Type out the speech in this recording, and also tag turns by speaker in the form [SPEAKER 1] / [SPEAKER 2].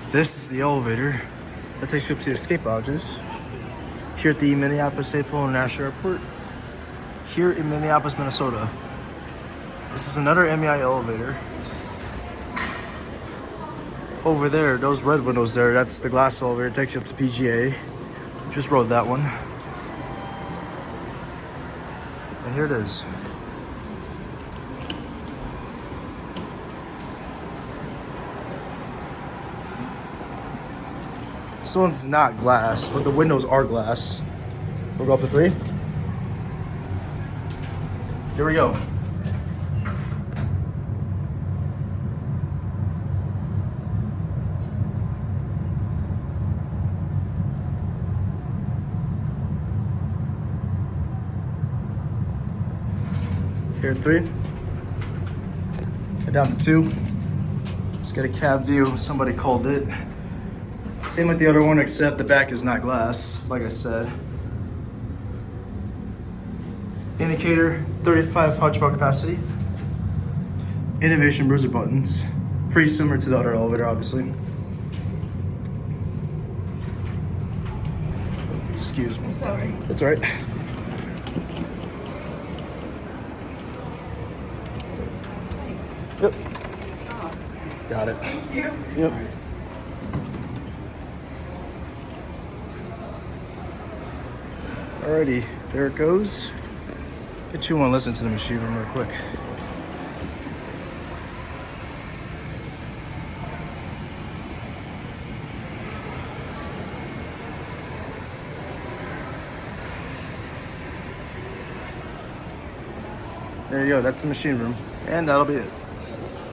[SPEAKER 1] This is the elevator that takes you up to the escape lounges here at the Minneapolis St. Paul International Airport here in Minneapolis, Minnesota. This is another MEI elevator. Over there, those red windows there, that's the glass elevator. It takes you up to PGA. Just rode that one. And here it is. This one's not glass, but the windows are glass. We'll go up to 3. Here we go. Here at 3. Head down to 2. Let's get a cab view. Somebody called it. Same with the other one, except the back is not glass, like I said. Indicator, 35 hunchback capacity. Innovation Bruiser buttons. Pretty similar to the other elevator, obviously. Excuse me.
[SPEAKER 2] Sorry.
[SPEAKER 1] That's all right.
[SPEAKER 2] Thanks.
[SPEAKER 1] Yep.
[SPEAKER 2] Oh,
[SPEAKER 1] Got it.
[SPEAKER 2] thank you.
[SPEAKER 1] Yep. Alrighty, there it goes. Get you one listen to the machine room real quick. There you go, that's the machine room. And that'll be it.